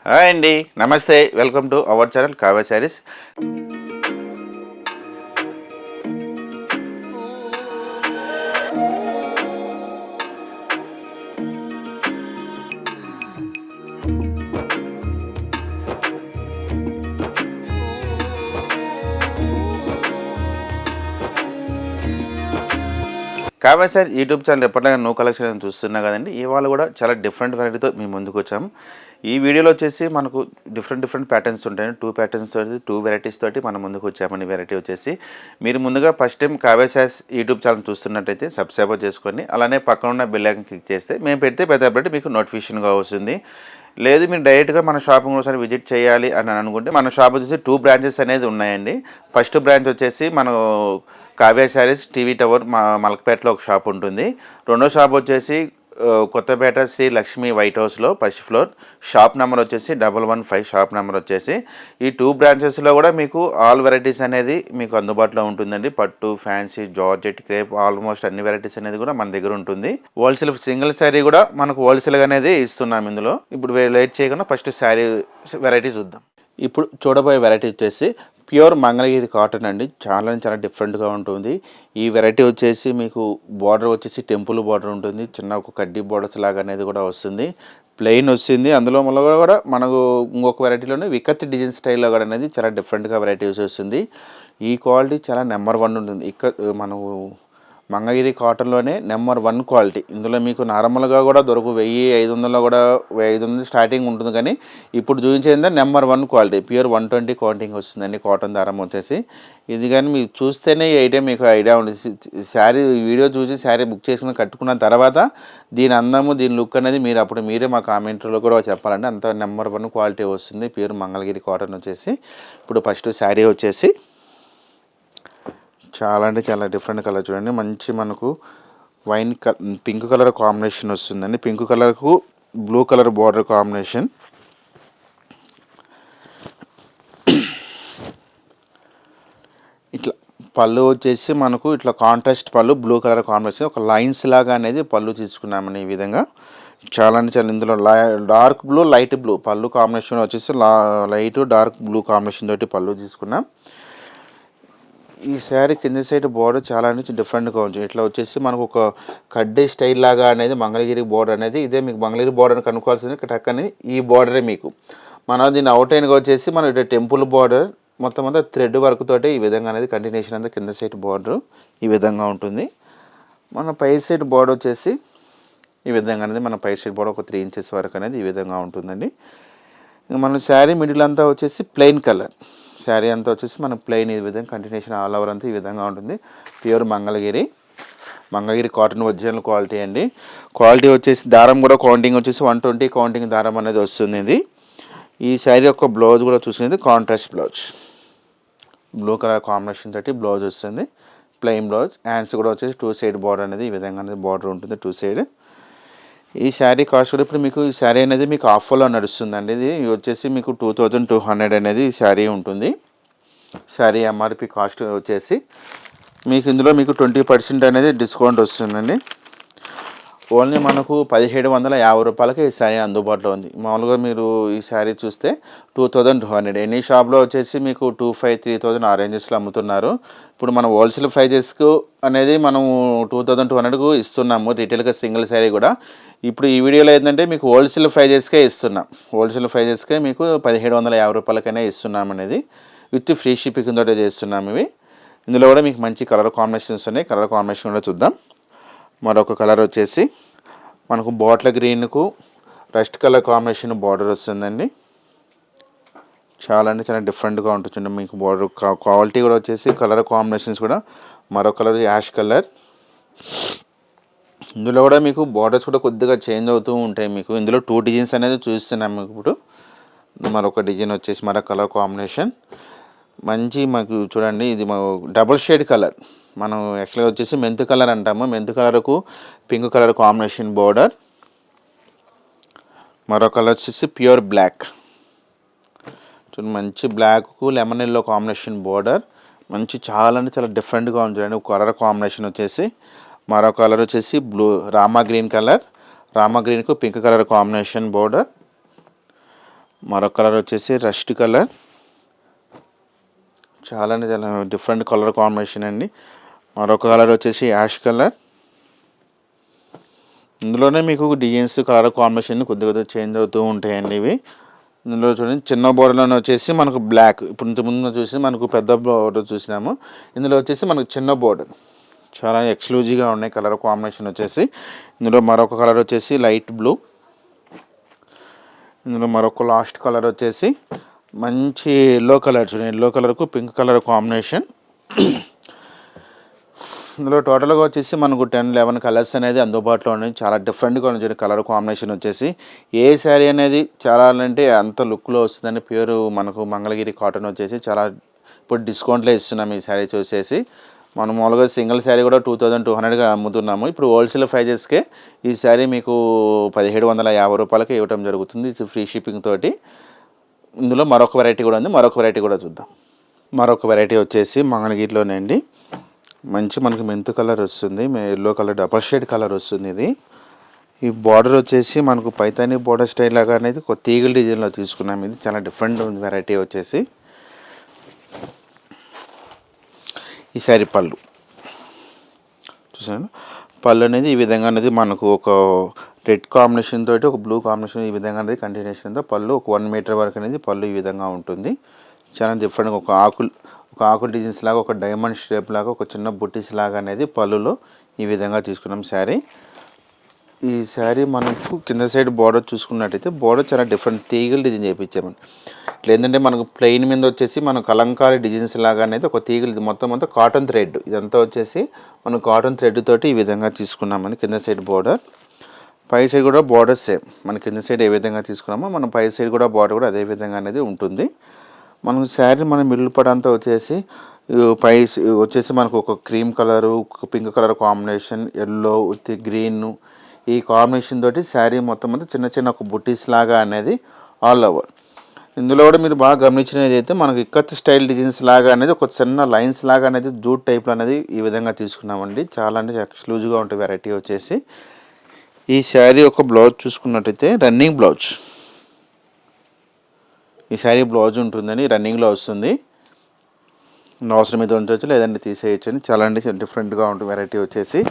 Hi అండి, నమస్తే. Welcome to our channel Kavya sarees. Kavya saree YouTube channel ఎప్పటిలాగా న్యూ కలెక్షన్ చూస్తున్నా కదండి. ఇవాళ కూడా చాలా డిఫరెంట్ వెరైటీతో మీ ముందుకు వచ్చాము. ఈ వీడియోలో వచ్చేసి మనకు డిఫరెంట్ ప్యాటర్న్స్ ఉంటాయి. 2 ప్యాటర్న్స్ తోటి 2 వెరైటీస్ తోటి మనం ముందుకు వచ్చామని వెరైటీ వచ్చేసి మీరు ముందుగా first time Kavya saris YouTube channel చూస్తున్నట్టయితే సబ్స్క్రైబ్ చేసుకొని అలానే పక్కన ఉన్న బెల్ ఐకాన్ క్లిక్ చేస్తే మేము పెడితే పెద్ద మీకు నోటిఫికేషన్గా వస్తుంది. లేదు మీరు డైరెక్ట్గా మన షాపింగ్ ఒకసారి విజిట్ చేయాలి అని అనుకుంటే మన షాప్ వచ్చేసి 2 బ్రాంచెస్ అనేది ఉన్నాయండి. ఫస్ట్ బ్రాంచ్ వచ్చేసి మనం కావ్య శారీస్ టీవీ టవర్ మలక్పేటలో ఒక షాప్ ఉంటుంది. రెండో షాప్ వచ్చేసి కొత్తపేట శ్రీ లక్ష్మీ వైట్ హౌస్లో ఫస్ట్ ఫ్లోర్, షాప్ నెంబర్ వచ్చేసి 115. షాప్ నెంబర్ వచ్చేసి ఈ 2 బ్రాంచెస్లో కూడా మీకు ఆల్ వెరైటీస్ అనేది మీకు అందుబాటులో ఉంటుందండి. పట్టు, ఫ్యాన్సీ, జార్జెట్, క్రేప్ ఆల్మోస్ట్ అన్ని వెరైటీస్ అనేది కూడా మన దగ్గర ఉంటుంది. హోల్సేల్ సింగిల్ శారీ కూడా మనకు హోల్సేల్గా అనేది ఇస్తున్నాం ఇందులో. ఇప్పుడు లేట్ చేయకుండా ఫస్ట్ శారీ వెరైటీ చూద్దాం. ఇప్పుడు చూడబోయే వెరైటీ వచ్చేసి ప్యూర్ మంగళగిరి కాటన్ అండి. చాలా డిఫరెంట్గా ఉంటుంది. ఈ వెరైటీ వచ్చేసి మీకు బార్డర్ వచ్చేసి టెంపుల్ బార్డర్ ఉంటుంది. చిన్న ఒక కడ్డీ బార్డర్స్ లాగా అనేది కూడా వస్తుంది. ప్లెయిన్ వస్తుంది. అందులో మళ్ళీ కూడా మనకు ఇంకొక వెరైటీలోనే వికత్ డిజైన్ స్టైల్లో కూడా అనేది చాలా డిఫరెంట్గా వెరైటీస్ వస్తుంది. ఈ క్వాలిటీ చాలా నెంబర్ 1 ఉంటుంది. మనకు మంగళగిరి కాటన్లోనే నెంబర్ 1 క్వాలిటీ. ఇందులో మీకు నార్మల్గా కూడా దొరకు 1500 కూడా 500 స్టార్టింగ్ ఉంటుంది. కానీ ఇప్పుడు చూపించేది నెంబర్ 1 క్వాలిటీ ప్యూర్ 120 కౌంటింగ్ వస్తుందండి. కాటన్ దారం వచ్చేసి ఇది కానీ మీరు చూస్తేనే ఈ ఐడియా మీకు ఐడియా ఉంటుంది. శారీ వీడియో చూసి శారీ బుక్ చేసుకుని కట్టుకున్న తర్వాత దీని అందము దీని లుక్ అనేది మీరే మా కామెంట్లో కూడా చెప్పాలండి. అంత నెంబర్ 1 క్వాలిటీ వస్తుంది ప్యూర్ మంగళగిరి కాటన్ వచ్చేసి. ఇప్పుడు ఫస్ట్ శారీ వచ్చేసి చాలా డిఫరెంట్ కలర్ చూడండి. మంచి మనకు పింక్ కలర్ కాంబినేషన్ వస్తుందండి. పింక్ కలర్కు బ్లూ కలర్ బార్డర్ కాంబినేషన్. ఇట్లా పళ్ళు వచ్చేసి మనకు ఇట్లా కాంట్రాస్ట్ పళ్ళు, బ్లూ కలర్ కాంబినేషన్ ఒక లైన్స్ లాగా అనేది పళ్ళు తీసుకున్నామని ఈ విధంగా. చాలా ఇందులో డార్క్ బ్లూ, లైట్ బ్లూ పళ్ళు కాంబినేషన్ వచ్చేసి లైట్ డార్క్ బ్లూ కాంబినేషన్ తోటి పళ్ళు తీసుకున్నాం. ఈ శారీ కింద సైడ్ బోర్డర్ చాలా డిఫరెంట్గా ఉంటుంది. ఇట్లా వచ్చేసి మనకు ఒక కడ్డీ స్టైల్ లాగా అనేది మంగళగిరి బోర్డర్ అనేది ఇదే మీకు మంగళగిరి బోర్డర్ కనుక్కోవాల్సింది టక్కని ఈ బోర్డరే మీకు. మనం దీన్ని అవుట్లైన్గా వచ్చేసి మనం ఇటు టెంపుల్ బోర్డర్ మొత్తం అంతా థ్రెడ్ వర్క్ తోటి ఈ విధంగా అనేది కంటిన్యూషన్ అంతా కింద సైడ్ బోర్డర్ ఈ విధంగా ఉంటుంది. మన పై సైడ్ బోర్డర్ వచ్చేసి ఈ విధంగా అనేది మన పై సైడ్ బోర్డర్ ఒక 3 ఇంచెస్ వరకు అనేది ఈ విధంగా ఉంటుందండి. మన శారీ మిడిల్ అంతా వచ్చేసి ప్లెయిన్ కలర్. శారీ అంతా వచ్చేసి మన ప్లెయిన్ ఈ విధంగా కంటిన్యూషన్ ఆల్ ఓవర్ అంతా ఈ విధంగా ఉంటుంది. Pure Mangalagiri cotton original quality అండి. క్వాలిటీ వచ్చేసి దారం కూడా కౌంటింగ్ వచ్చేసి 120 కౌంటింగ్ దారం అనేది వస్తుంది. ఇది ఈ శారీ యొక్క బ్లౌజ్ కూడా చూసినది contrast blouse, blue colour combination తోటి బ్లౌజ్ వస్తుంది. Plain blouse. హ్యాండ్స్ కూడా వచ్చేసి 2 సైడ్ బార్డర్ అనేది ఈ విధంగా అనేది బార్డర్ ఉంటుంది 2 సైడ్. ఈ శారీ కాస్ట్ కూడా ఇప్పుడు మీకు ఈ శారీ అనేది మీకు ఆఫర్లో నడుస్తుందండి. ఇది వచ్చేసి మీకు 2200 అనేది ఈ శారీ ఉంటుంది. శారీ ఎంఆర్పి కాస్ట్ వచ్చేసి మీకు ఇందులో మీకు 20% అనేది డిస్కౌంట్ వస్తుందండి. ఓన్లీ మనకు 1750 రూపాయలకి ఈ శారీ అందుబాటులో ఉంది. మామూలుగా మీరు ఈ శారీ చూస్తే 2200. ఎనీ షాప్లో వచ్చేసి మీకు 2500, 3000 ఆ రేంజెస్లో అమ్ముతున్నారు. ఇప్పుడు మనం హోల్సేల్ ప్రైజెస్కు అనేది మనం 2200కు ఇస్తున్నాము రీటైల్గా సింగిల్ శారీ కూడా. ఇప్పుడు ఈ వీడియోలో ఏంటంటే మీకు హోల్సేల్ ప్రైజెస్కే ఇస్తున్నాం. హోల్సేల్ ప్రైజెస్కే మీకు 1750 రూపాయలకైనా ఇస్తున్నాం అనేది విత్ ఫ్రీ షిప్పింగ్ తోటే చేస్తున్నాము ఇవి. ఇందులో కూడా మీకు మంచి కలర్ కాంబినేషన్స్ ఉన్నాయి. కలర్ కాంబినేషన్ కూడా చూద్దాం. మరొక కలర్ వచ్చేసి మనకు బాటిల్ గ్రీన్కు రస్ట్ కలర్ కాంబినేషన్ బార్డర్ వస్తుందండి. చాలా డిఫరెంట్గా ఉంటుంది మీకు బార్డర్ క్వాలిటీ కూడా వచ్చేసి కలర్ కాంబినేషన్స్ కూడా. మరో కలర్ యాష్ కలర్. ఇందులో కూడా మీకు బార్డర్స్ కూడా కొద్దిగా చేంజ్ అవుతూ ఉంటాయి. మీకు ఇందులో 2 డిజైన్స్ అనేది చూస్తున్నాం మీకు. ఇప్పుడు మరొక డిజైన్ వచ్చేసి మరొక కలర్ కాంబినేషన్ మంచి మాకు చూడండి. ఇది డబుల్ షేడ్ కలర్. మనం యాక్చువల్గా వచ్చేసి మెంతు కలర్ అంటాము. మెంతు కలర్కు పింక్ కలర్ కాంబినేషన్ బోర్డర్. మరో కలర్ వచ్చేసి ప్యూర్ బ్లాక్. చూడండి మంచి బ్లాక్కు లెమన్ ఎల్లో కాంబినేషన్ బోర్డర్. మంచి చాలా డిఫరెంట్గా ఉంది చూడండి. కలర్ కాంబినేషన్ వచ్చేసి మరో కలర్ వచ్చేసి blue Rama green colour. Rama గ్రీన్కు పింక్ కలర్ కాంబినేషన్ బోర్డర్. మరొక కలర్ వచ్చేసి రస్ట్ కలర్, చాలా డిఫరెంట్ కలర్ కాంబినేషన్ అండి. మరొక కలర్ వచ్చేసి యాష్ కలర్. ఇందులోనే మీకు డిజైన్స్ కలర్ కాంబినేషన్ కొద్దిగా చేంజ్ అవుతూ ఉంటాయండి ఇవి. ఇందులో చూడండి చిన్న బోర్డర్లోనే వచ్చేసి మనకు బ్లాక్, ఇప్పుడు ఇంతకుముందు చూసి మనకు పెద్ద బోర్డర్ చూసినాము, ఇందులో వచ్చేసి మనకు చిన్న బోర్డర్. చాలా ఎక్స్క్లూజివ్గా ఉన్నాయి కలర్ కాంబినేషన్ వచ్చేసి. ఇందులో మరొక కలర్ వచ్చేసి లైట్ బ్లూ. ఇందులో మరొక లాస్ట్ కలర్ వచ్చేసి మంచి ఎల్లో కలర్, చూడండి ఎల్లో కలర్కు పింక్ కలర్ కాంబినేషన్. ఇందులో టోటల్గా వచ్చేసి మనకు 10-11 కలర్స్ అనేది అందుబాటులో ఉన్నాయి. చాలా డిఫరెంట్గా ఉంది కలర్ కాంబినేషన్ వచ్చేసి. ఏ శారీ అనేది చాలా అంటే అంత లుక్లో వస్తుందని ప్యూర్ మనకు మంగళగిరి కాటన్ వచ్చేసి చాలా ఇప్పుడు డిస్కౌంట్లో ఇస్తున్నాము ఈ శారీస్ వచ్చేసి. మనం మామూలుగా సింగిల్ శారీ కూడా 2200గా అమ్ముతున్నాము. ఇప్పుడు హోల్సేల్ ప్రైజెస్కే ఈ శారీ మీకు 1750 రూపాయలకి ఇవ్వడం జరుగుతుంది ఫ్రీ షిప్పింగ్ తోటి. ఇందులో మరొక వెరైటీ కూడా ఉంది, మరొక వెరైటీ కూడా చూద్దాం. మరొక వెరైటీ వచ్చేసి మంగళగిరిలోనే అండి. మంచి మనకి మెంతు కలర్ వస్తుంది, yellow colour double shade colour వస్తుంది. ఇది ఈ బార్డర్ వచ్చేసి మనకు పైతాని బార్డర్ స్టైల్ లాగా అనేది ఒక తీగల డిజైన్లో తీసుకున్నాం. ఇది చాలా డిఫరెంట్ ఉంది వెరైటీ వచ్చేసి. ఈ శారీ పళ్ళు చూసాను, పళ్ళు అనేది ఈ విధంగా అనేది మనకు ఒక రెడ్ కాంబినేషన్ తోటి ఒక బ్లూ కాంబినేషన్ ఈ విధంగా అనేది కంటిన్యూషన్తో పళ్ళు ఒక 1 మీటర్ వరకు అనేది పళ్ళు ఈ విధంగా ఉంటుంది. చాలా డిఫరెంట్గా ఒక ఆకుల డిజైన్స్ లాగా, ఒక డైమండ్ షేప్ లాగా, ఒక చిన్న బుట్టీస్ లాగా అనేది పళ్ళులో ఈ విధంగా తీసుకున్నాం శారీ. ఈ శారీ మనకు కింద సైడ్ బార్డర్ చూసుకున్నట్టయితే బార్డర్ చాలా డిఫరెంట్ తీగల డిజైన్ చేయించామండి. ఇట్లా ఏంటంటే మనకు ప్లెయిన్ మీద వచ్చేసి మన కలంకారీ డిజైన్స్ లాగా అనేది ఒక తీగలు మొత్తం అంతా కాటన్ థ్రెడ్, ఇదంతా వచ్చేసి మనం కాటన్ థ్రెడ్ తోటి ఈ విధంగా తీసుకున్నామని కింద సైడ్ బార్డర్. పై సైడ్ కూడా బార్డర్ సేమ్ మన కింద సైడ్ ఏ విధంగా తీసుకున్నామో మనం పై సైడ్ కూడా బార్డర్ కూడా అదే విధంగా అనేది ఉంటుంది. మనం శారీ మనం మిడిల్ పార్ట్ అంతా వచ్చేసి పై వచ్చేసి మనకు ఒక cream colour, pink colour combination, yellow with green ఈ కాంబినేషన్ తోటి శారీ మొత్తం అంతా చిన్న చిన్న ఒక బుట్టీస్ లాగా అనేది ఆల్ ఓవర్. ఇందులో కూడా మీరు బాగా గమనించినది అయితే మనకు ఇక్కత్ స్టైల్ డిజైన్స్ లాగా అనేది ఒక చిన్న లైన్స్ లాగా అనేది జూట్ టైప్లో అనేది ఈ విధంగా తీసుకున్నామండి. చాలా అంటే ఎక్స్క్లూజివ్గా ఉంటుంది వెరైటీ వచ్చేసి. ఈ శారీ ఒక బ్లౌజ్ చూసుకున్నట్టయితే రన్నింగ్ బ్లౌజ్, ఈ శారీ బ్లౌజ్ ఉంటుందని రన్నింగ్లో వస్తుంది. అవసరం మీద ఉంచవచ్చు లేదంటే తీసేయచ్చు అని చాలా అంటే డిఫరెంట్గా ఉంటుంది వెరైటీ వచ్చేసి.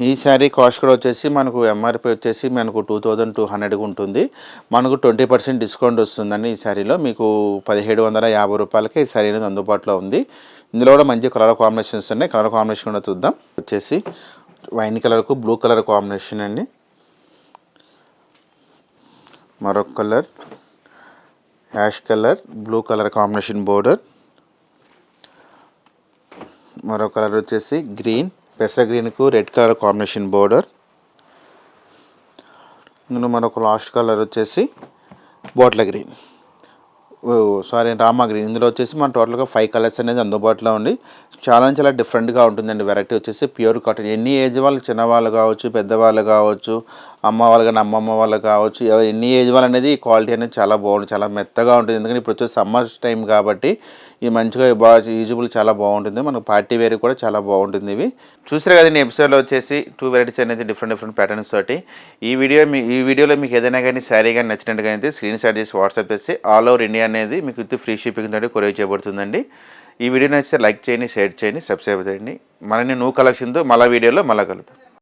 ఈ శారీ కాస్ట్ కూడా వచ్చేసి మనకు ఎంఆర్పి వచ్చేసి మనకు 2200 ఉంటుంది. మనకు 20% డిస్కౌంట్ వస్తుందండి ఈ శారీలో. మీకు 1750 రూపాయలకి ఈ శారీ అనేది అందుబాటులో ఉంది. ఇందులో కూడా మంచి కలర్ కాంబినేషన్స్ ఉన్నాయి. కలర్ కాంబినేషన్ కూడా చూద్దాం. వచ్చేసి వైన్ కలర్కు బ్లూ కలర్ కాంబినేషన్ అండి. మరొక colour ash colour, blue colour combination border. మరొక కలర్ వచ్చేసి గ్రీన్, పెసర గ్రీన్కు రెడ్ కలర్ కాంబినేషన్ బోర్డర్. ఇందులో మరొక లాస్ట్ కలర్ వచ్చేసి బాటిల్ గ్రీన్, రామా గ్రీన్. ఇందులో వచ్చేసి మన టోటల్గా 5 కలర్స్ అనేది అందుబాటులో ఉంది. చాలా డిఫరెంట్గా ఉంటుందండి వెరైటీ వచ్చేసి. ప్యూర్ కాటన్, ఎన్ని ఏజ్ వాళ్ళు, చిన్నవాళ్ళు కావచ్చు, పెద్దవాళ్ళు కావచ్చు, అమ్మ వాళ్ళు కానీ అమ్మమ్మ వాళ్ళు కావచ్చు, ఎన్ని ఏజ్ వాళ్ళు అనేది క్వాలిటీ అనేది చాలా బాగుంటుంది, చాలా మెత్తగా ఉంటుంది. ఎందుకంటే ఇప్పుడు వచ్చేసి సమ్మర్ టైం కాబట్టి ఇవి మంచిగా బాగా యూజబుల్ చాలా బాగుంటుంది. మనకు పార్టీ వేర్ కూడా చాలా బాగుంటుంది. ఇవి చూసారు కదండి ఎపిసోడ్లో వచ్చేసి 2 వెరైటీస్ అనేది డిఫరెంట్ ప్యాటర్న్స్ తోటి. ఈ వీడియోలో మీకు ఏదైనా కానీ శారీ కానీ నచ్చినట్టుగా అయితే స్క్రీన్ షాట్ చేసి వాట్సాప్ చేసి ఆల్ ఓవర్ ఇండియా అనేది మీకు విత్ ఫ్రీ షిప్పింగ్ తోటి కొరియర్ చేయబడుతుందండి. ఈ వీడియో నచ్చితే లైక్ చేయండి, షేర్ చేయండి, సబ్స్క్రైబ్ చేయండి. మరిన్ని న్యూ కలెక్షన్తో మళ్ళీ వీడియోలో మళ్ళీ కలుద్దాం.